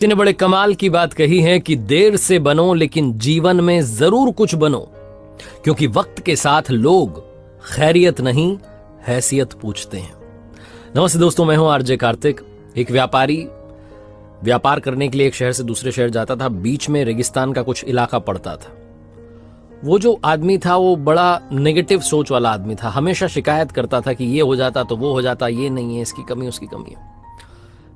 किसी ने बड़े कमाल की बात कही है कि देर से बनो लेकिन जीवन में जरूर कुछ बनो, क्योंकि वक्त के साथ लोग खैरियत नहीं हैसियत पूछते हैं। नमस्ते दोस्तों, मैं हूं आरजे कार्तिक। एक व्यापारी व्यापार करने के लिए एक शहर से दूसरे शहर जाता था। बीच में रेगिस्तान का कुछ इलाका पड़ता था। वो जो आदमी था वो बड़ा नेगेटिव सोच वाला आदमी था। हमेशा शिकायत करता था कि ये हो जाता तो वो हो जाता, ये नहीं है, इसकी कमी उसकी कमी है।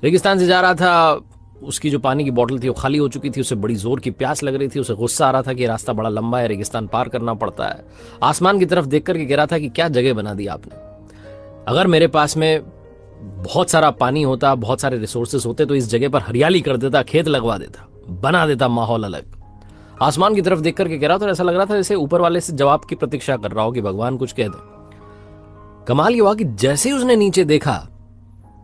रेगिस्तान से जा रहा था, उसकी जो पानी की बोतल थी वो खाली हो चुकी थी। उसे बड़ी जोर की प्यास लग रही थी। उसे गुस्सा आ रहा था कि रास्ता बड़ा लंबा है, रेगिस्तान पार करना पड़ता है। आसमान की तरफ देख करके कह रहा था कि क्या जगह बना दी आपने। अगर मेरे पास में बहुत सारा पानी होता, बहुत सारे रिसोर्सेस होते तो इस जगह पर हरियाली कर देता, खेत लगवा देता, बना देता माहौल अलग। आसमान की तरफ देख करके कह रहा था, ऐसा लग रहा था जैसे ऊपर वाले से जवाब की प्रतीक्षा कर रहा हो कि भगवान कुछ कह दे। कमाल ये हुआ कि जैसे ही उसने नीचे देखा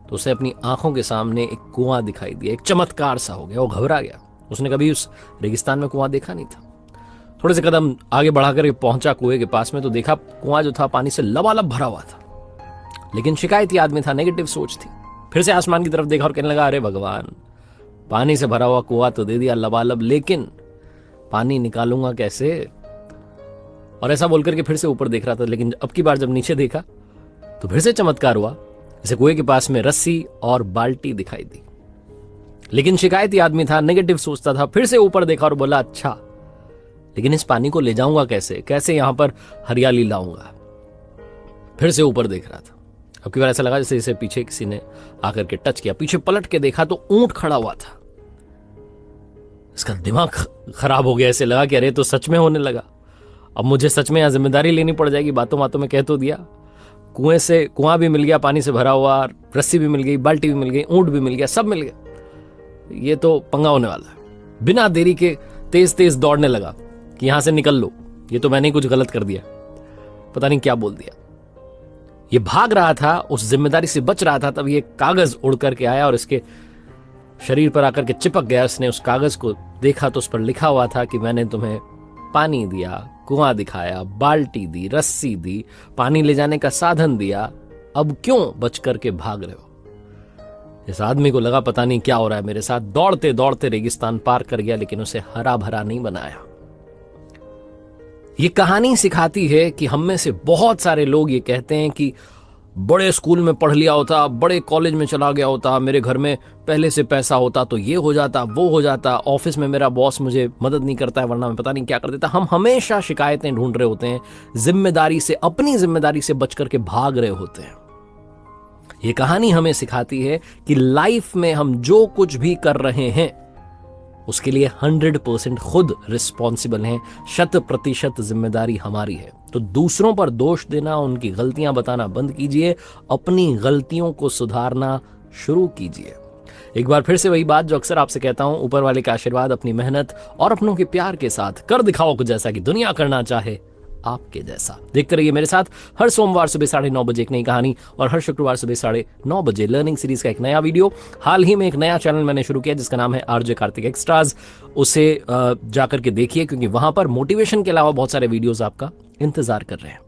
तो उसे अपनी आंखों के सामने एक कुआं दिखाई दिया। एक चमत्कार सा हो गया, वो घबरा गया। उसने कभी उस रेगिस्तान में कुआं देखा नहीं था। थोड़े से कदम आगे बढ़ाकर पहुंचा कुएं के पास में तो देखा कुआं जो था पानी से लबालब भरा हुआ था। लेकिन शिकायती आदमी था, नेगेटिव सोच थी। फिर से आसमान की तरफ देखा और कहने लगा, अरे भगवान, पानी से भरा हुआ कुआं तो दे दिया लबालब, लेकिन पानी निकालूंगा कैसे। और ऐसा बोलकर के फिर से ऊपर देख रहा था। लेकिन अब की बार जब नीचे देखा तो फिर से चमत्कार हुआ। जैसे कुएं के पास में रस्सी और बाल्टी दिखाई दी। लेकिन शिकायती आदमी था, नेगेटिव सोचता था। फिर से ऊपर देखा और बोला, अच्छा, लेकिन इस पानी को ले जाऊंगा कैसे, कैसे यहां पर हरियाली लाऊंगा। फिर से ऊपर देख रहा था। अब की बार ऐसा लगा जैसे इसे पीछे किसी ने आकर के टच किया। पीछे पलट के देखा तो ऊंट खड़ा हुआ था। इसका दिमाग खराब हो गया। ऐसे लगा कि अरे तो सच में होने लगा। अब मुझे सच में यहां जिम्मेदारी लेनी पड़ जाएगी। बातों बातों में कह तो दिया, कुएं से कुआं भी मिल गया पानी से भरा हुआ, रस्सी भी मिल गई, बाल्टी भी मिल गई, ऊंट भी मिल गया, सब मिल गया। ये तो पंगा होने वाला है। बिना देरी के तेज तेज दौड़ने लगा कि यहां से निकल लो, ये तो मैंने कुछ गलत कर दिया, पता नहीं क्या बोल दिया। ये भाग रहा था, उस जिम्मेदारी से बच रहा था। तब ये कागज उड़ करके आया और इसके शरीर पर आकर के चिपक गया। उसने उस कागज को देखा तो उस पर लिखा हुआ था कि मैंने तुम्हें पानी दिया, कुआं दिखाया, बाल्टी दी, रस्सी दी, पानी ले जाने का साधन दिया, अब क्यों बच करके भाग रहे हो। इस आदमी को लगा पता नहीं क्या हो रहा है मेरे साथ। दौड़ते दौड़ते रेगिस्तान पार कर गया, लेकिन उसे हरा भरा नहीं बनाया। ये कहानी सिखाती है कि हम में से बहुत सारे लोग ये कहते हैं कि बड़े स्कूल में पढ़ लिया होता, बड़े कॉलेज में चला गया होता, मेरे घर में पहले से पैसा होता तो ये हो जाता, वो हो जाता, ऑफिस में मेरा बॉस मुझे मदद नहीं करता है वरना मैं पता नहीं क्या कर देता। हम हमेशा शिकायतें ढूंढ रहे होते हैं, जिम्मेदारी से, अपनी जिम्मेदारी से बच करके भाग रहे होते हैं। ये कहानी हमें सिखाती है कि लाइफ में हम जो कुछ भी कर रहे हैं उसके लिए 100% खुद रिस्पॉन्सिबल हैं। 100% जिम्मेदारी हमारी है। तो दूसरों पर दोष देना, उनकी गलतियां बताना बंद कीजिए, अपनी गलतियों को सुधारना शुरू कीजिए। एक बार फिर से वही बात जो अक्सर आपसे कहता हूं, ऊपर वाले का आशीर्वाद, अपनी मेहनत और अपनों के प्यार के साथ कर दिखाओ कुछ जैसा कि दुनिया करना चाहे आपके जैसा। देखते रहिए मेरे साथ हर सोमवार सुबह 9:30 बजे एक नई कहानी और हर शुक्रवार सुबह 9:30 बजे लर्निंग सीरीज का एक नया वीडियो। हाल ही में एक नया चैनल मैंने शुरू किया जिसका नाम है आरजे कार्तिक एक्स्ट्राज। उसे जाकर के देखिए, क्योंकि वहां पर मोटिवेशन के अलावा बहुत सारे वीडियोस आपका इंतजार कर रहे हैं।